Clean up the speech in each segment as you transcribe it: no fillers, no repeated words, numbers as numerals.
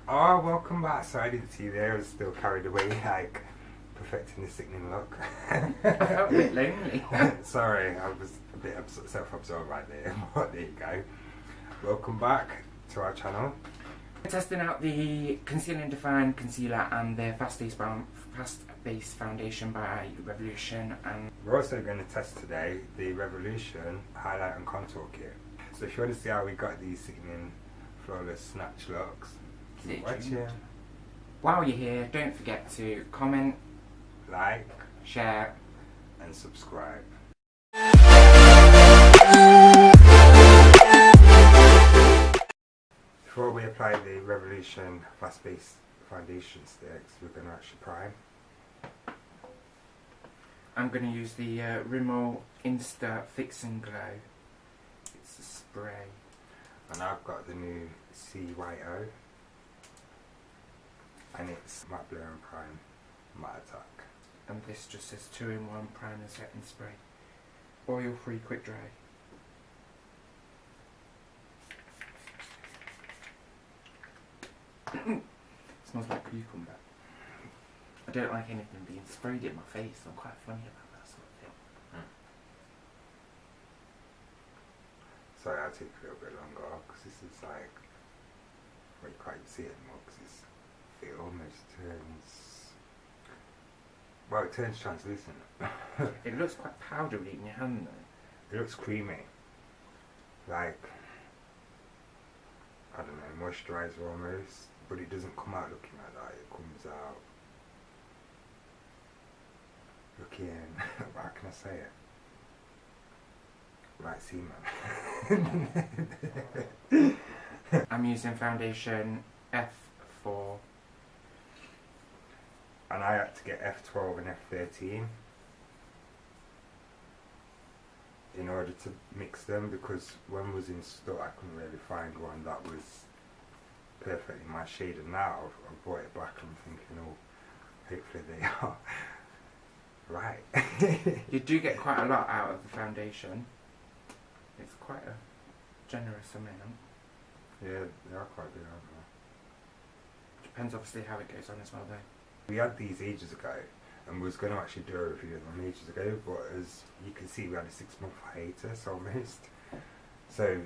Oh, welcome back. So I didn't see you there. I was still carried away, like, perfecting the sickening look. I felt a bit lonely. Sorry, I was a bit self-absorbed right there. But there you go. Welcome back to our channel. We're testing out the Conceal and Define Concealer and the Fast Base Foundation by Revolution. And we're also going to test today the Revolution Highlight and Contour Kit. So if you want to see how we got these sickening, flawless snatch looks, keep watching. While you're here, don't forget to comment, like, share and subscribe. Before we apply the Revolution Fast Base Foundation sticks, we're going to actually prime. I'm going to use the Rimmel Insta Fix and Glow. It's a spray. And I've got the new CYO. And it's matte blur and prime, matte attack. And this just says 2-in-1 primer setting spray. Oil free quick dry. Smells like cucumber. I don't like anything being sprayed in my face. I'm quite funny about that sort of thing. Sorry, I'll take a little bit longer because this is like, well, you can't see it anymore because it almost turns, well, it turns translucent. It looks quite powdery in your hand though. It looks creamy, like, I don't know, moisturiser almost, but it doesn't come out looking like that. It comes out looking, how can I say it? Like semen. I'm using foundation F4. And I had to get F12 and F13 in order to mix them, because when I was in store I couldn't really find one that was perfectly my shade, and now I've brought it back and I'm thinking, oh, hopefully they are right. You do get quite a lot out of the foundation. It's quite a generous amount. Yeah, they are quite big, aren't they? Depends obviously how it goes on as well though. We had these ages ago and we was going to actually do a review of them ages ago, but as you can see we had a 6-month hiatus almost. So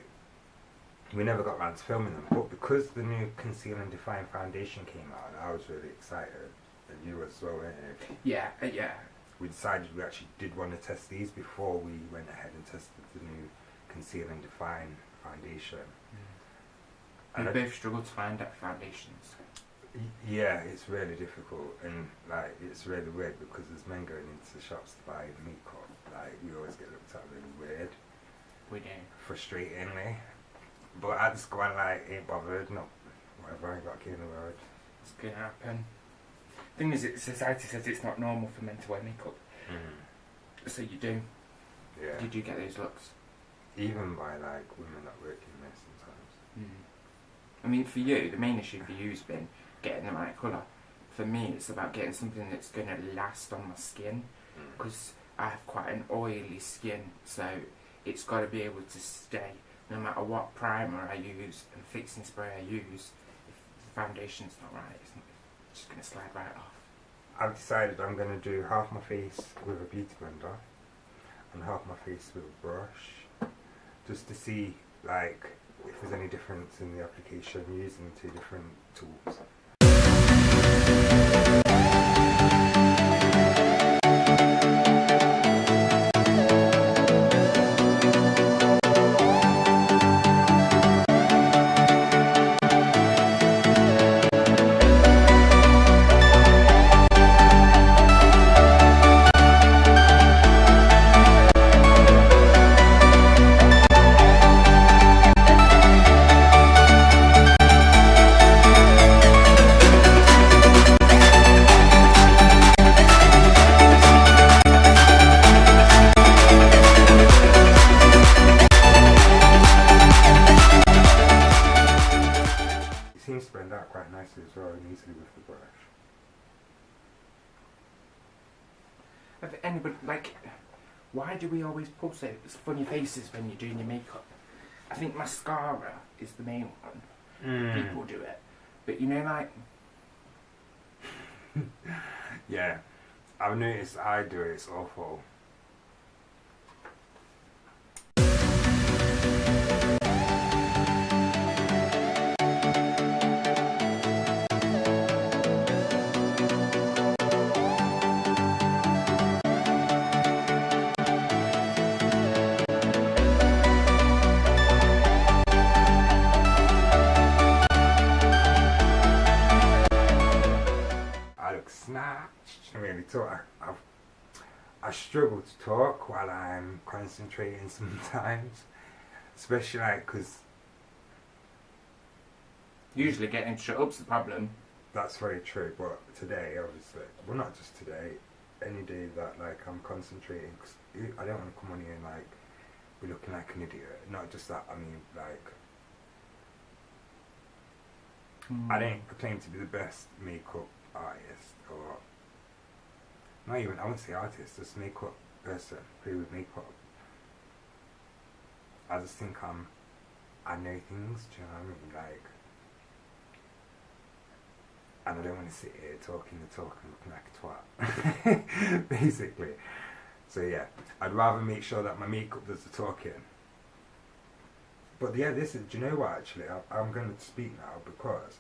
we never got around to filming them, but because the new Conceal and Define Foundation came out, I was really excited, and you as well, weren't you? Yeah, yeah. We decided we actually did want to test these before we went ahead and tested the new Conceal and Define Foundation. We both struggle to find out foundations. Yeah, it's really difficult, and like it's really weird because as men going into the shops to buy makeup, like we always get looked at really weird. We do. Frustratingly. But I just go on like, ain't bothered, no, whatever, I ain't got a key in the road. It's gonna happen. Thing is, society says it's not normal for men to wear makeup. So you do. Yeah. You do get those looks. Even by like women that work in there sometimes. I mean, for you, the main issue for you has been getting the right colour. For me, it's about getting something that's going to last on my skin, because I have quite an oily skin, so it's got to be able to stay no matter what primer I use and fixing spray I use. If the foundation's not right, it's just going to slide right off. I've decided I'm going to do half my face with a beauty blender and half my face with a brush, just to see like if there's any difference in the application using the two different tools. Seems to blend out quite nicely as well, and easily with the brush. Have anybody, like, why do we always pull so funny faces when you're doing your makeup? I think mascara is the main one. People do it. But you know, like... Yeah, I've noticed I do it, it's awful. I look snatched. I really talk. I struggle to talk while I'm concentrating sometimes, especially like because Usually getting shut up's the problem. that's very true. But today, obviously, well, not just today, any day that like I'm concentrating, cause I don't want to come on here and like be looking like an idiot. Not just that. I mean, like I don't claim to be the best makeup artist or not even, I wouldn't say artist, just makeup person, play with makeup. I just think I know things, do you know what I mean? Like, and I don't want to sit here talking the talk and looking like a twat, basically. So yeah, I'd rather make sure that my makeup does the talking. But yeah, this is, do you know what actually, I'm going to speak now because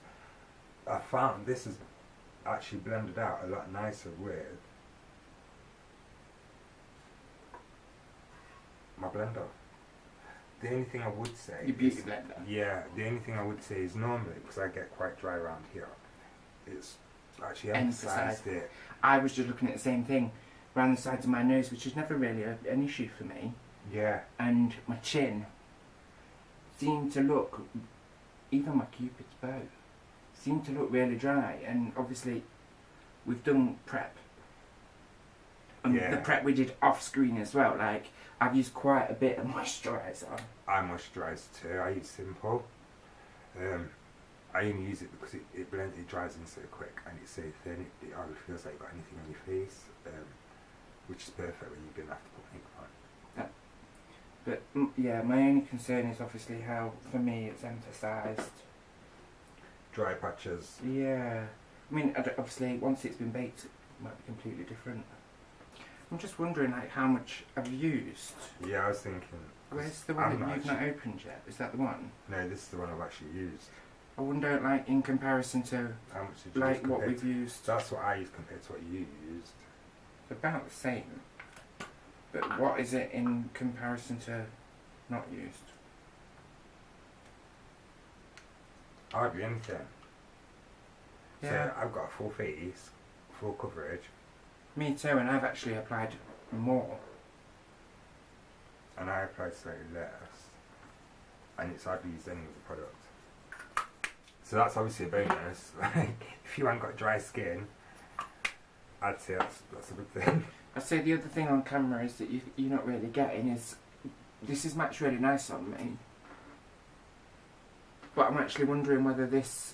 I found this is actually blended out a lot nicer with my blender. The only thing I would say Your beauty blender. Yeah, the only thing I would say is normally, because I get quite dry around here, it's actually emphasised it. I was just looking at the same thing around the sides of my nose, which is never really an issue for me. Yeah. And my chin seemed to look, even my Cupid's bow, seemed to look really dry. And obviously, we've done prep. Yeah. The prep we did off screen as well. Like, I've used quite a bit of moisturiser. I moisturise too. I use Simple. I only use it because it blends, it dries in so quick and it's so thin. It hardly feels like you've got anything on your face, which is perfect when you're gonna have to put makeup on. But yeah, my only concern is obviously how, for me, it's emphasised. Dry patches. Yeah. I mean, obviously, once it's been baked, it might be completely different. I'm just wondering, like, how much I've used. Yeah, I was thinking. Where's the one that you've not opened yet? Is that the one? No, this is the one I've actually used. I wonder, like, in comparison to, How much did you like, use what compared we've used. That's what I used compared to what you used. About the same. But what is it in comparison to not used? Hardly anything. Yeah. So I've got a full face, full coverage, Me too, and I've actually applied more. and I applied slightly less. And it's hardly used any of the product. So that's obviously a bonus. Like, if you haven't got dry skin, I'd say that's a good thing. I'd say the other thing on camera is that you're not really getting is, this is matched really nice on me. But I'm actually wondering whether this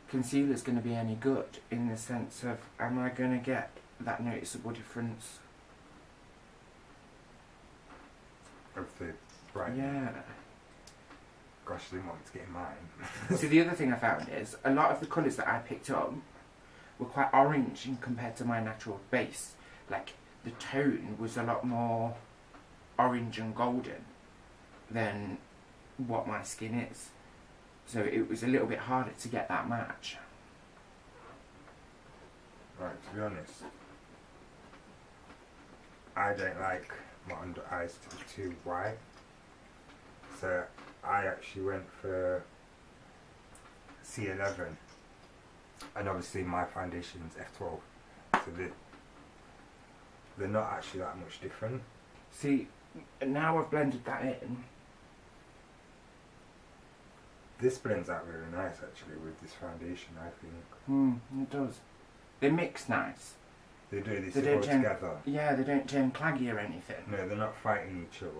concealer is going to be any good, in the sense of, am I going to get that noticeable difference? Of the bright. Yeah. Gosh, I didn't want to get in mine. So the other thing I found is, a lot of the colours that I picked up were quite orange in compared to my natural base. Like, the tone was a lot more orange and golden than what my skin is. So it was a little bit harder to get that match. Right, to be honest, I don't like my under eyes to be too white. So I actually went for C11, and obviously my foundation's F12, so they're not actually that much different. See, now I've blended that in. This blends out really nice actually with this foundation, I think. It does. They mix nice. They do, They sit don't all turn- together. Yeah, they don't turn claggy or anything. No, they're not fighting each other.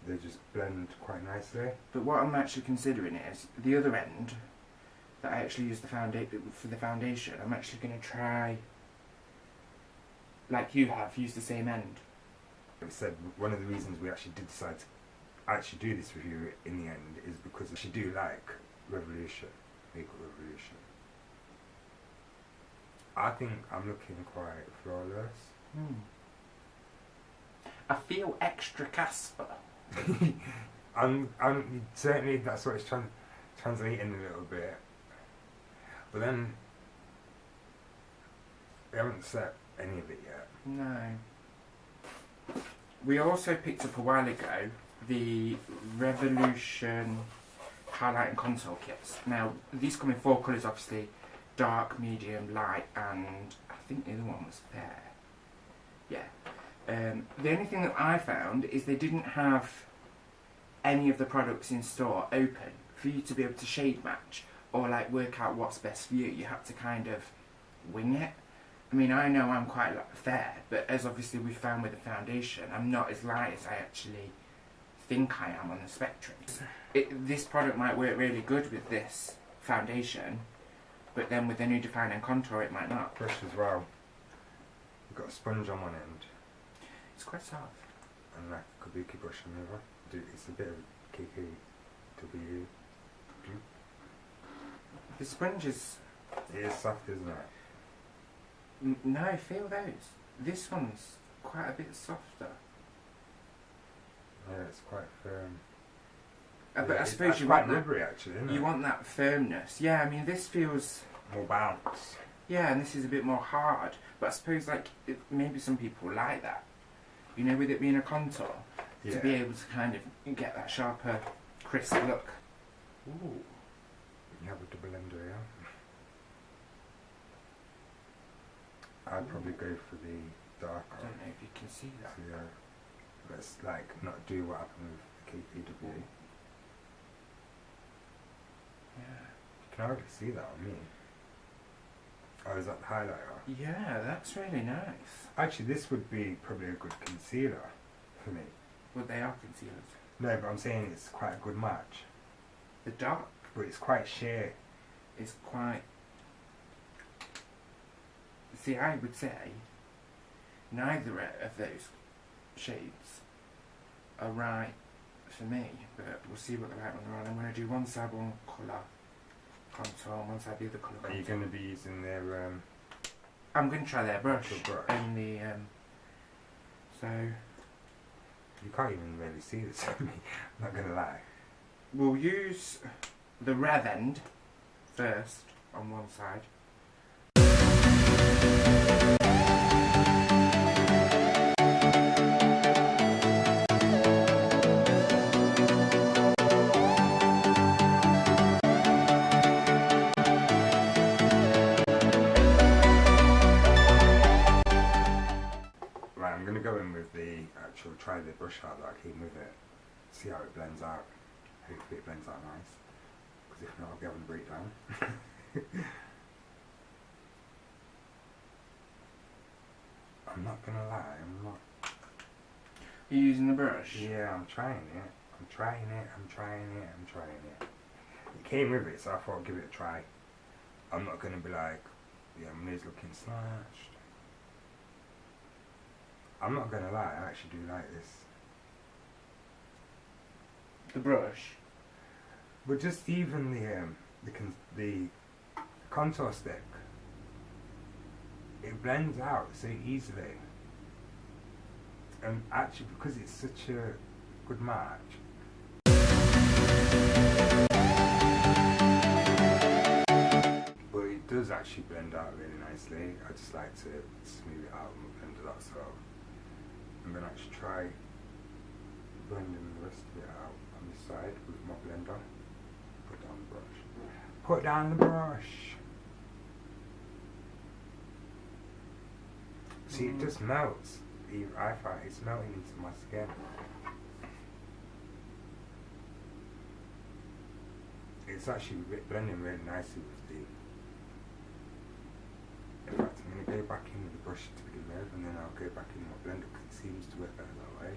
They just blend quite nicely. But what I'm actually considering is, the other end, that I actually use for the foundation, I'm actually going to try, like you have, use the same end. We said one of the reasons we actually did decide to actually do this review in the end is because she do like Revolution, Makeup I think I'm looking quite flawless. I feel extra Casper. I'm certainly that's what it's translating a little bit. But then we haven't set any of it yet. No. We also picked up a while ago the Revolution highlight and contour kits. Now these come in 4 colours, obviously: dark, medium, light, and I think the other one was fair. Yeah. The only thing that I found is they didn't have any of the products in store open for you to be able to shade match or like work out what's best for you. You have to kind of wing it. I mean, I know I'm quite fair, but as obviously we found with the foundation, I'm not as light as I actually think I am on the spectrum. This product might work really good with this foundation, but then with the new define and contour it might not. Brush as well. You've got a sponge on one end. It's quite soft. And like a kabuki brush on the other. It's a bit of KKW. The sponge is... It is soft, isn't it? No, feel those. This one's quite a bit softer. Yeah, it's quite firm. But Yeah, I suppose you quite want that. rubbery, actually, isn't You it? want that firmness. Yeah, I mean this feels... More bounce. Yeah, and this is a bit more hard. But I suppose like maybe some people like that. You know, with it being a contour, to be able to kind of get that sharper, crisp look. Ooh. You have a double ender, yeah? I'd probably go for the darker. I don't know if you can see that. So, yeah, let's like not do what happened with the KPW. Yeah. You can already see that on me. Oh, is that the highlighter? Yeah, that's really nice. Actually, this would be probably a good concealer for me. Well, they are concealers. No, but I'm saying it's quite a good match. The dark But it's quite sheer. is quite... See, I would say neither of those shades are right for me, but we'll see what they're like when they're on. I'm going to do one side one colour contour, one side the other colour contour. Are you going to be using their... I'm going to try their brush. brush? And the... so... You can't even really see this on me, I'm not going to lie. We'll use the rev end first on one side. Right, I'm going to go in with the actual, try the brush out that I came with it, see how it blends out. Hopefully it blends out nice, because if not I'll be having a breakdown. I'm not going to lie, I'm not. You're using the brush? Yeah, I'm trying it. I'm trying it. It came with it, so I thought I'd give it a try. I'm not going to be like, yeah, my nose looking snatched. I'm not going to lie, I actually do like this. The brush? But just even the contour stick, it blends out so easily. And actually, because it's such a good match, but it does actually blend out really nicely. I just like to smooth it out and blend it out, so I'm going to actually try blending the rest of it out on this side with my blender. Put down the brush. Put down the brush! See, it just melts. I find it's melting into my skin. It's actually blending really nicely with the... In fact, I'm going to go back in with the brush to begin with, and then I'll go back in with my blender because it seems to work better that way.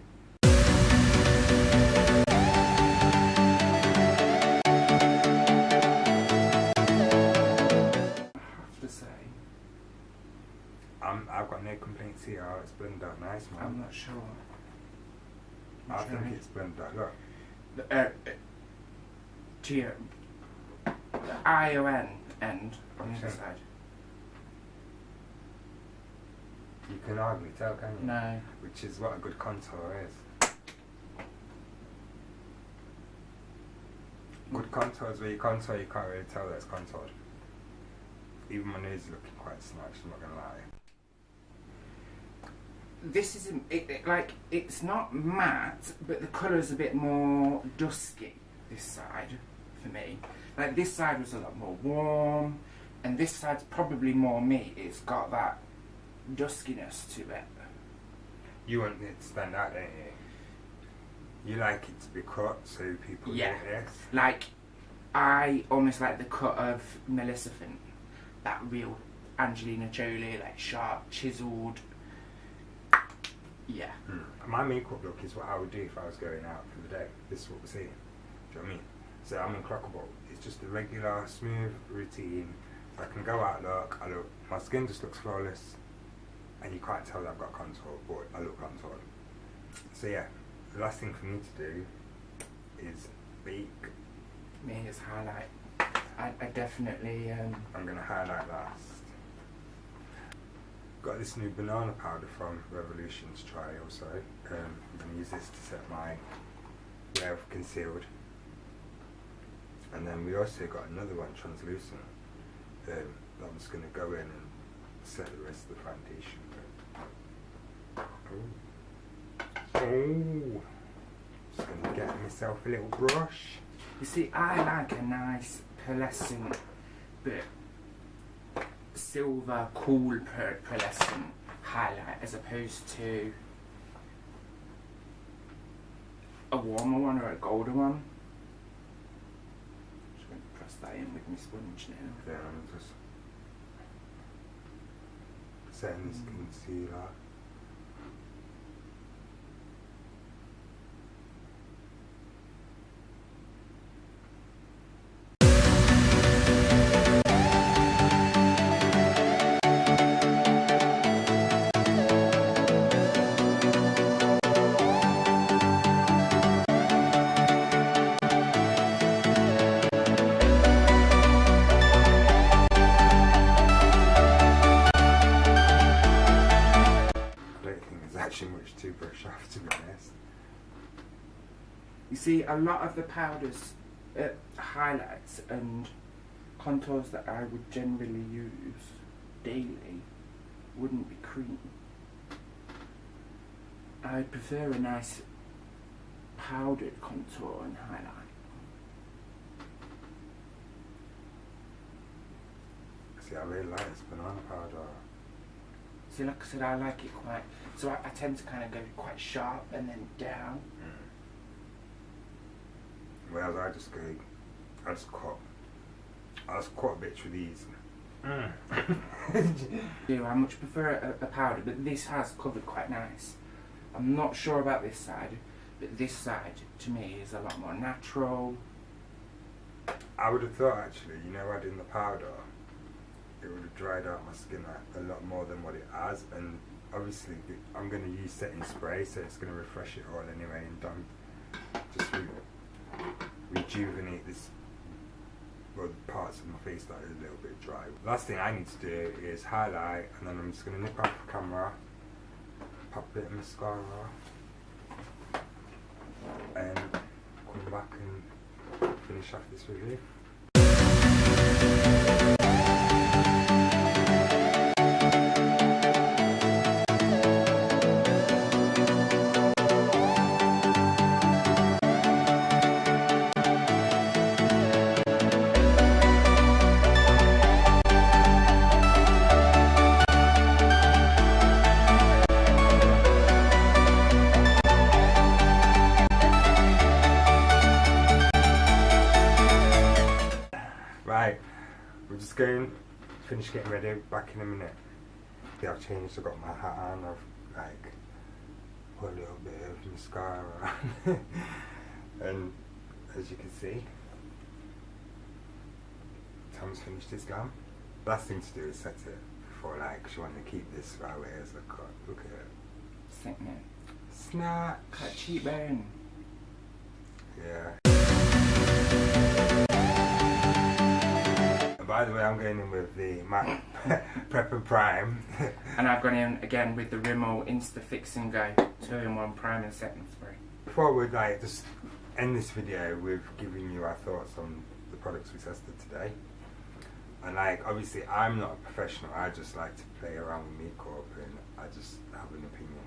I have to say, I've got no complaints here. Oh, it's blended out nice, man. I'm not sure. I think it's blended out. Look. To your the ION end on the other side. You can hardly tell, can you? No. Which is what a good contour is. Good contour is where you contour, you can't really tell that it's contoured. Even my nose is looking quite snatched, I'm not going to lie. This isn't, like, it's not matte, but the colour's a bit more dusky, this side, for me. Like, this side was a lot more warm, and this side's probably more me. It's got that duskiness to it. You want it to stand out, don't you? You like it to be cut so people notice. Like, I almost like the cut of Maleficent. That real Angelina Jolie, like sharp, chiselled. Yeah. My makeup look is what I would do if I was going out for the day. This is what we're seeing. Do you know what I mean? So I'm unclockable. It's just a regular, smooth routine. So I can go out, my skin just looks flawless. And you can't tell that I've got contour, but I look contoured. So yeah. The last thing for me to do is bake. Me is highlight. I definitely. I'm going to highlight last. Got this new banana powder from Revolution to try also. I'm going to use this to set my layer of concealed. And then we also got another one, translucent. I'm just going to go in and set the rest of the foundation. Oh, just going to get myself a little brush. You see, I like a nice pearlescent, but silver, cool pearlescent highlight as opposed to a warmer one or a golder one. Just going to press that in with my sponge now. Then I'm just setting this concealer. Much to brush off, to be honest. You see, a lot of the powders, highlights and contours that I would generally use daily wouldn't be cream. I prefer a nice powdered contour and highlight. See, I really like this banana powder. See, like I said, I like it quite. So I tend to kind of go quite sharp and then down. Whereas I just cut a bit through these. I much prefer a powder, but this has covered quite nice. I'm not sure about this side, but this side to me is a lot more natural. I would have thought actually, adding the powder, it would have dried out my skin a lot more than what it has, and obviously I'm going to use setting spray, so it's going to refresh it all anyway, and just rejuvenate this, well, the parts of my face that are a little bit dry. Last thing I need to do is highlight, and then I'm just going to nip off the camera, pop a bit of mascara, and come back and finish off this review. Right, we're just going to finish getting ready, back in a minute. Yeah, I've changed, I've got my hat on, I've put a little bit of mascara on. And as you can see, Tom's finished his glam. Last thing to do is set it before she wanted to keep this right away as a cut. Look at it. Sickening. Snatch. Cut cheekbone. Yeah. by the way, I'm going in with the MAC Prep & Prime. And I've gone in again with the Rimmel Insta Fix and Go 2-in-1 Prime and Setting Spray. Before we'd like just end this video with giving you our thoughts on the products we tested today. And like, obviously I'm not a professional, I just like to play around with makeup and I just have an opinion.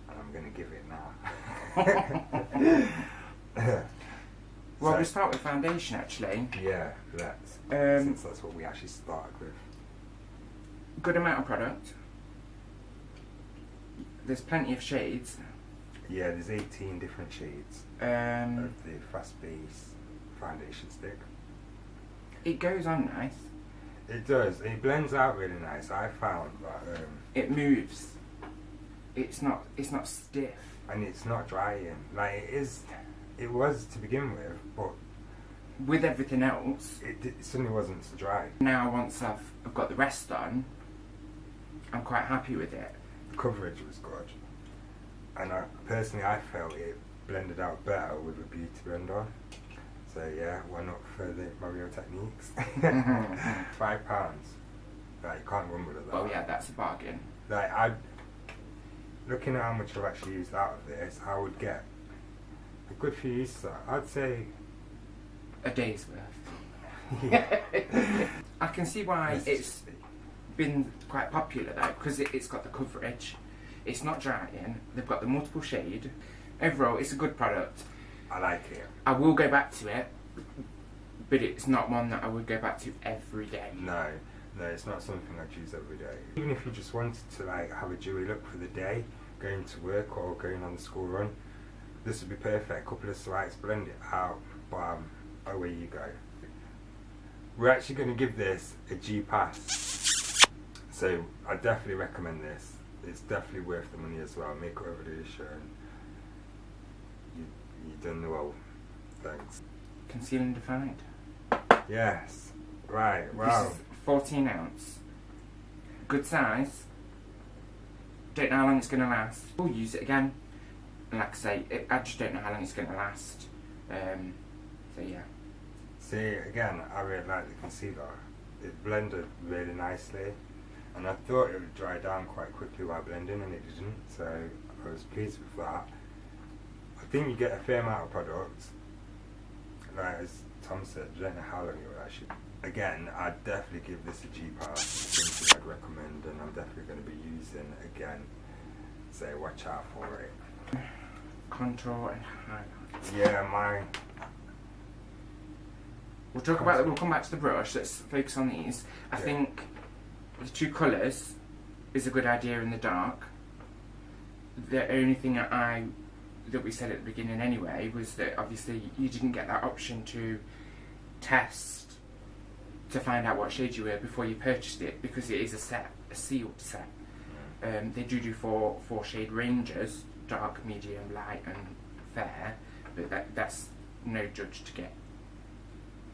And I'm going to give it now. Well, we'll start with foundation actually. Yeah, let's. Since that's what we actually started with. Good amount of product. There's plenty of shades. Yeah, there's 18 different shades Um, of the Fast Base foundation stick. it goes on nice. It does. It blends out really nice. I found that. It moves. It's not stiff. And it's not drying. Like it is. It was to begin with, but With everything else, it suddenly wasn't so dry. now once I've got the rest on, I'm quite happy with it. The coverage was good, and personally I felt it blended out better with a beauty blender. So yeah, why not further Mario techniques? £5. Like you can't rumble at that. Oh yeah, that's a bargain. Like looking at how much I've actually used out of this, I would get a good few uses. I'd say A day's worth. yeah. I can see why it's been quite popular though, because it's got the coverage, it's not drying, they've got the multiple shade. Overall, it's a good product. I like it. I will go back to it, but it's not one that I would go back to every day. No, it's not something I'd use every day. Even if you just wanted to like have a dewy look for the day, going to work or going on the school run, this would be perfect. Couple of swipes, blend it out, bam, away you go. We're actually going to give this a G pass. So I definitely recommend this. It's definitely worth the money as well. Makeup Revolution. You've done well. Thanks. Conceal and Defined. Yes. Right. Wow. This is 14 ounce. Good size. Don't know how long it's going to last. We'll use it again. And like I say, I just don't know how long it's going to last. So yeah. See, again, I really like the concealer. It blended really nicely. And I thought it would dry down quite quickly while blending, and it didn't. So I was pleased with that. I think you get a fair amount of product. Like as Tom said, you don't know how long it will actually. Again, I'd definitely give this a G pass. Something I'd recommend, and I'm definitely going to be using again. So watch out for it. Contour and highlight. Yeah, mine. We'll talk about that. We'll come back to the brush. Let's focus on these. I think the two colours is a good idea in the dark. The only thing that we said at the beginning anyway was that obviously you didn't get that option to test to find out what shade you were before you purchased it, because it is a sealed set. They do four shade ranges: dark, medium, light, and fair. But that's no judge to get.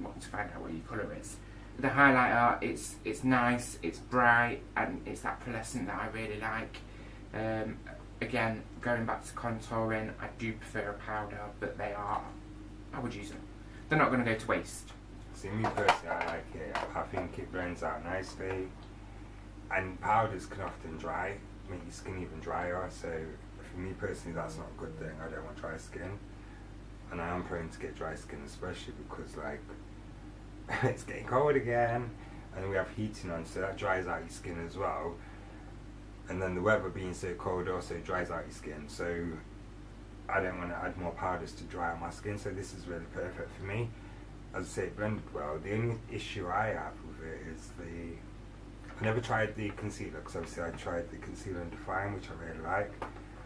Want to find out what your colour is. The highlighter, it's nice, it's bright, and it's that pearlescent that I really like. Again, going back to contouring, I do prefer a powder, but I would use them. They're not going to go to waste. See, me personally, I like it. I think it blends out nicely, and powders can often dry, make your skin even drier. So for me personally, that's not a good thing. I don't want dry skin, and I am prone to get dry skin, especially because like it's getting cold again, and we have heating on, so that dries out your skin as well. And then the weather being so cold also dries out your skin, so I don't want to add more powders to dry out my skin, so this is really perfect for me. As I say, it blended well. The only issue I have with it is I never tried the concealer, because obviously I tried the Conceal and Define, which I really like,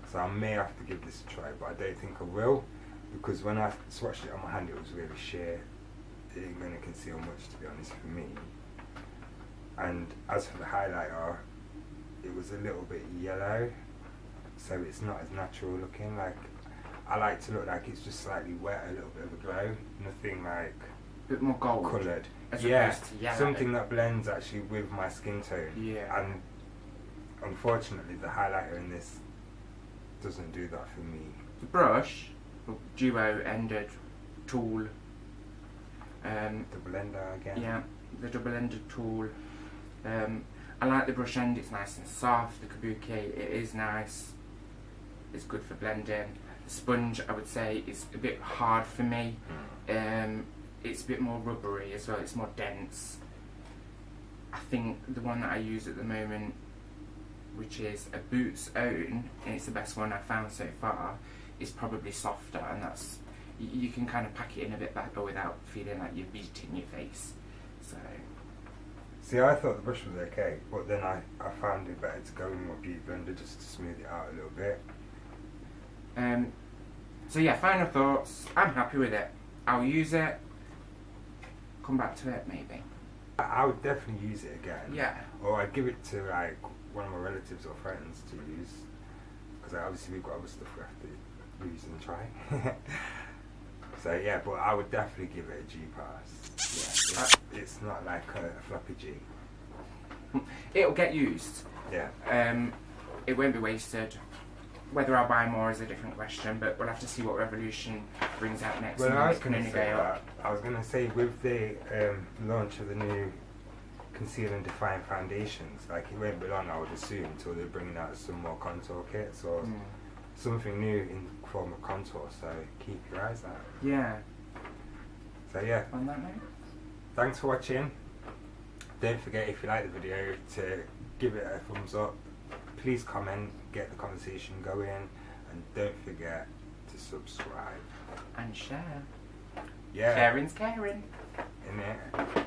so I may have to give this a try, but I don't think I will, because when I swatched it on my hand it was really sheer. It didn't really conceal much, to be honest, for me. And as for the highlighter, it was a little bit yellow, so it's not as natural looking. Like, I like to look like it's just slightly wet, a little bit of a glow, nothing like A bit more gold. coloured. As Yeah, opposed to yellow. something that blends actually with my skin tone. Yeah. And unfortunately, the highlighter in this doesn't do that for me. The brush, duo ended tool. The blender again. Yeah, the double-ended tool. I like the brush end, it's nice and soft. The kabuki, it is nice. It's good for blending. The sponge, I would say, is a bit hard for me. It's a bit more rubbery as well, it's more dense. I think the one that I use at the moment, which is a Boots Own, and it's the best one I've found so far, is probably softer, and that's, you can kind of pack it in a bit better without feeling like you're beating your face. So. See, I thought the brush was okay, but then I found it better to go in with Beauty Blender just to smooth it out a little bit. So yeah, final thoughts. I'm happy with it. I'll use it. Come back to it maybe. I would definitely use it again. Yeah. Or I'd give it to like one of my relatives or friends to use, because obviously we've got other stuff we have to use and try. So yeah, but I would definitely give it a G pass. Yeah, it's not like a floppy G. It'll get used. Yeah. It won't be wasted. Whether I'll buy more is a different question, but we'll have to see what Revolution brings out next. Well, and I was it can going to only say go up. that. I was going to say with the launch of the new Conceal and Define foundations, like it won't be long, I would assume, until they're bringing out some more contour kits or something new in form of contour. So keep your eyes out. Yeah. So yeah. On that note. Thanks for watching. Don't forget, if you like the video, to give it a thumbs up. Please comment, get the conversation going, and don't forget to subscribe And share. Yeah. Sharing's caring. Innit?